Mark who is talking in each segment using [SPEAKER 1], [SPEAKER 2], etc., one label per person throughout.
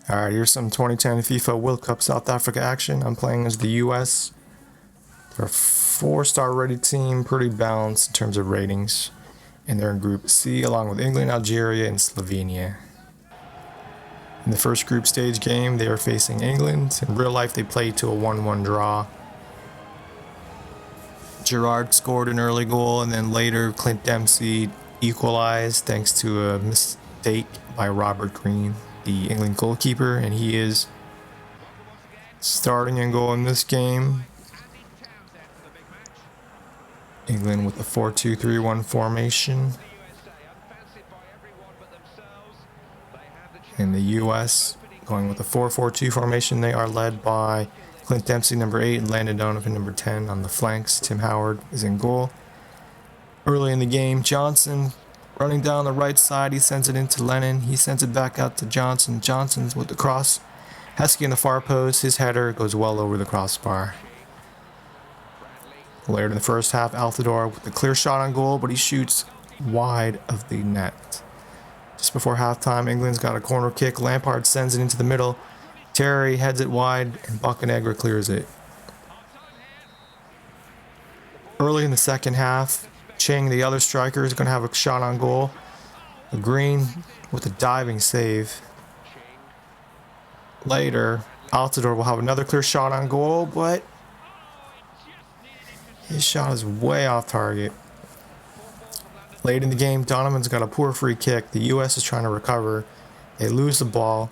[SPEAKER 1] Alright, here's some 2010 FIFA World Cup South Africa action. I'm playing as the US. They're a 4-star rated team, pretty balanced in terms of ratings. And they're in Group C along with England, Algeria, and Slovenia. In the first group stage game, they are facing England. In real life, they played to a 1-1 draw. Gerrard scored an early goal, and then later Clint Dempsey equalized thanks to a mistake by Robert Green, the England goalkeeper, and he is starting and goal in this game. England with the 4-2-3-1 formation, and the US going with the 4-4-2 formation. They are led by Clint Dempsey, number 8, and Landon Donovan, number 10, on the flanks. Tim Howard is in goal. Early in the game, Johnson running down the right side. He sends it into Lennon. He sends it back out to Johnson. Johnson's with the cross. Heskey in the far post. His header goes well over the crossbar. Later in the first half, Altidore with the clear shot on goal, but he shoots wide of the net. Just before halftime, England's got a corner kick. Lampard sends it into the middle. Terry heads it wide, and Bocanegra clears it. Early in the second half, Ching, the other striker, is going to have a shot on goal. Green with a diving save. Later, Altidore will have another clear shot on goal, but his shot is way off target. Late in the game, Donovan's got a poor free kick. The US is trying to recover. They lose the ball.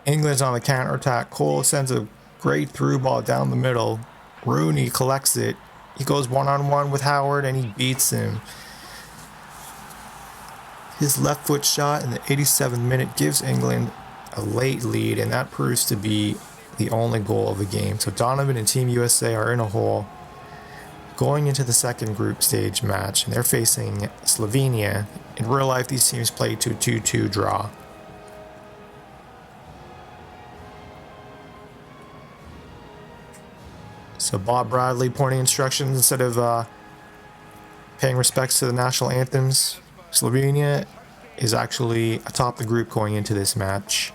[SPEAKER 1] England's on the counter-attack. Cole sends a great through ball down the middle. Rooney collects it. He goes one-on-one with Howard and he beats him. His left foot shot in the 87th minute gives England a late lead, and that proves to be the only goal of the game. So Donovan and Team USA are in a hole going into the second group stage match, and they're facing Slovenia. In real life, these teams play to a 2-2 draw. So Bob Bradley pointing instructions instead of paying respects to the national anthems. Slovenia is actually atop the group going into this match.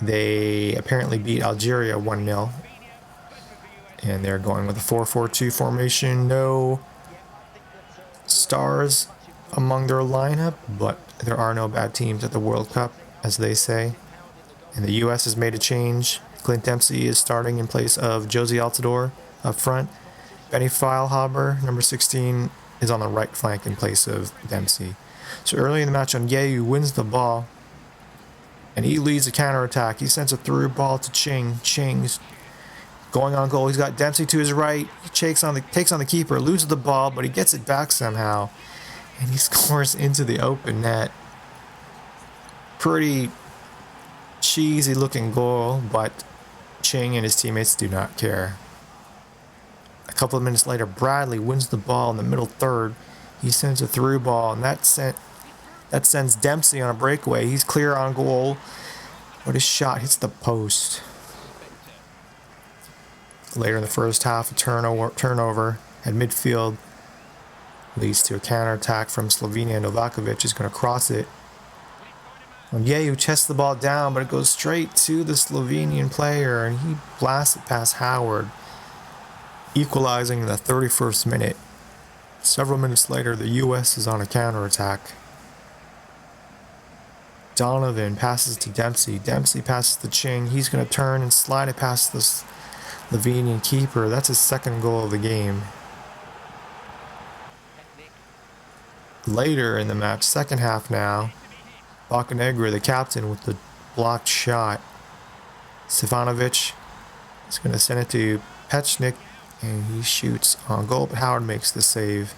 [SPEAKER 1] They apparently beat Algeria 1-0. And they're going with a 4-4-2 formation. No stars among their lineup, but there are no bad teams at the World Cup, as they say. And the US has made a change. Clint Dempsey is starting in place of Josie Altidore up front. Benny Feilhaber, number 16, is on the right flank in place of Dempsey. So early in the match, Onyewu wins the ball, and he leads the counterattack. He sends a through ball to Ching. Ching's going on goal. He's got Dempsey to his right. He takes on the keeper, loses the ball, but he gets it back somehow, and he scores into the open net. Pretty cheesy looking goal, but Ching and his teammates do not care. A couple of minutes later, Bradley wins the ball in the middle third. He sends a through ball, and that sends Dempsey on a breakaway. He's clear on goal, but his shot hits the post. Later in the first half, a turnover at midfield leads to a counterattack from Slovenia. Novakovic is going to cross it. Onyewu chests the ball down, but it goes straight to the Slovenian player, and he blasts it past Howard, equalizing in the 31st minute. Several minutes later, the US is on a counterattack. Donovan passes to Dempsey. Dempsey passes to Ching. He's going to turn and slide it past the Slovenian keeper. That's his second goal of the game. Later in the match, second half now, Bocanegra, the captain, with the blocked shot. Stefanovic is going to send it to Pechnik, and he shoots on goal, but Howard makes the save.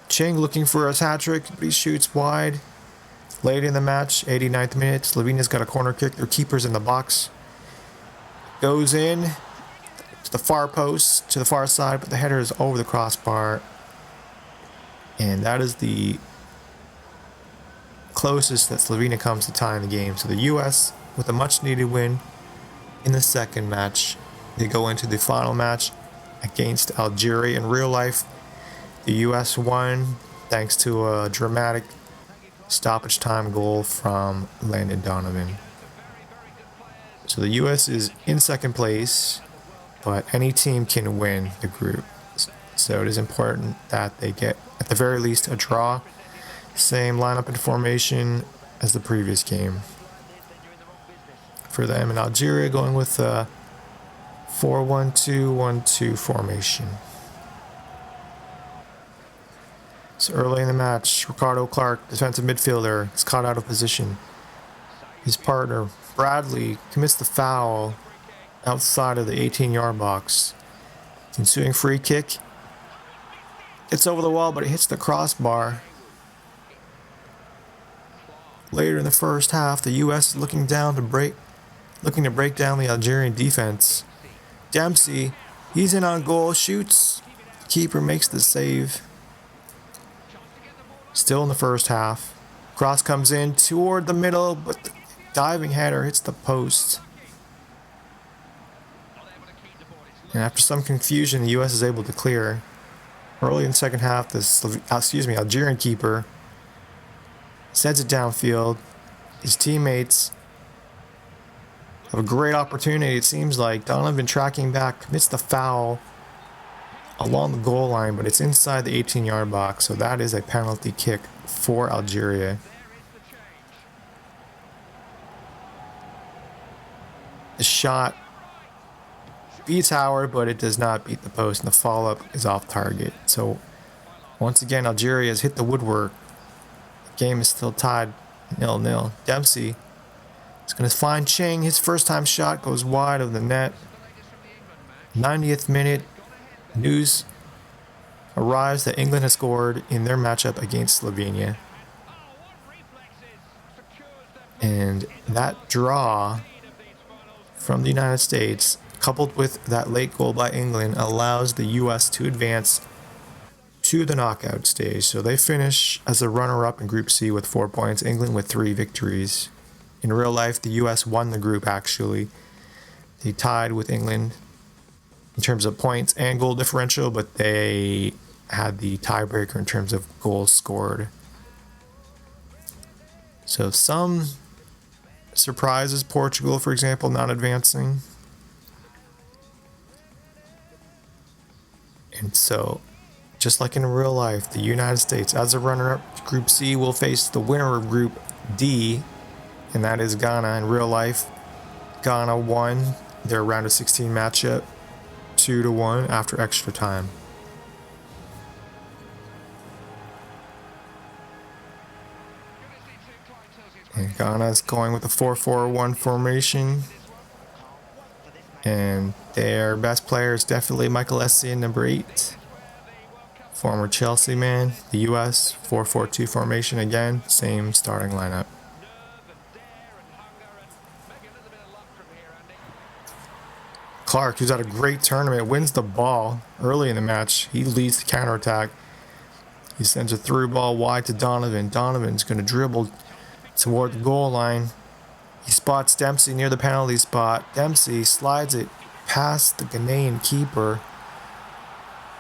[SPEAKER 1] Ching looking for a hat-trick, but he shoots wide. Late in the match, 89th minute, Slovenia's got a corner kick. Their keeper's in the box. Goes in to the far post, to the far side, but the header is over the crossbar. And that is the closest that Slovenia comes to tying the game. So the US, with a much-needed win in the second match, they go into the final match against Algeria. In real life, the US won thanks to a dramatic stoppage time goal from Landon Donovan. So the US is in second place, but any team can win the group. So it is important that they get, at the very least, a draw. Same lineup and formation as the previous game. For them in Algeria, going with a 4-1-2-1-2 formation. So early in the match, Ricardo Clark, defensive midfielder, is caught out of position. His partner, Bradley, commits the foul outside of the 18-yard box. Ensuing free kick. It's over the wall, but it hits the crossbar. Later in the first half, the U.S. is looking to break down the Algerian defense. Dempsey, he's in on goal, shoots. The keeper makes the save. Still in the first half. Cross comes in toward the middle, but the diving header hits the post. And after some confusion, the U.S. is able to clear. Early in the second half, the Algerian keeper sends it downfield. His teammates have a great opportunity. It seems like Donovan tracking back, commits the foul along the goal line, but it's inside the 18-yard box, so that is a penalty kick for Algeria. The shot beats Howard, but it does not beat the post, and the follow-up is off target. So once again, Algeria has hit the woodwork. The game is still tied 0-0. Dempsey is going to find Ching. His first-time shot goes wide of the net. 90th minute, news arrives that England has scored in their matchup against Slovenia. And that draw from the United States, coupled with that late goal by England, allows the U.S. to advance to the knockout stage. So they finish as a runner-up in Group C with 4 points, England with 3 victories. In real life, the U.S. won the group, actually. They tied with England in terms of points and goal differential, but they had the tiebreaker in terms of goals scored. So some surprises, Portugal, for example, not advancing. And so, just like in real life, the United States, as a runner-up, Group C will face the winner of Group D, and that is Ghana. In real life, Ghana won their round of 16 matchup 2-1 after extra time. And Ghana is going with a 4-4-1 formation. And their best player is definitely Michael Essien, number 8. Former Chelsea man. The US, 4-4-2 formation again. Same starting lineup. Clark, who's had a great tournament, wins the ball early in the match. He leads the counterattack. He sends a through ball wide to Donovan. Donovan's going to dribble toward the goal line. He spots Dempsey near the penalty spot. Dempsey slides it past the Ghanaian keeper.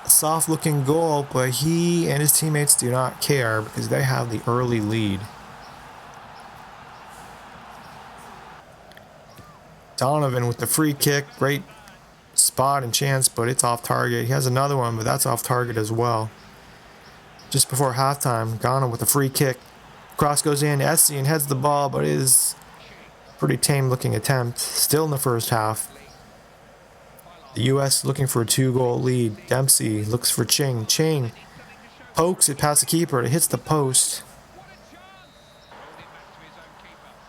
[SPEAKER 1] A soft-looking goal, but he and his teammates do not care because they have the early lead. Donovan with the free kick. Great spot and chance, but it's off target. He has another one, but that's off target as well. Just before halftime, Ghana with a free kick. Cross goes in. Essien heads the ball, but it is a pretty tame-looking attempt. Still in the first half. The U.S. looking for a 2-goal lead. Dempsey looks for Ching. Ching pokes it past the keeper. It hits the post.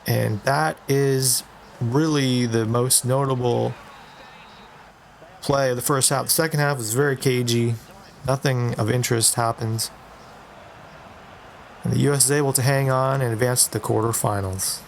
[SPEAKER 1] And that is really the most notable play of the first half. The second half was very cagey. Nothing of interest happens. And the U.S. is able to hang on and advance to the quarterfinals.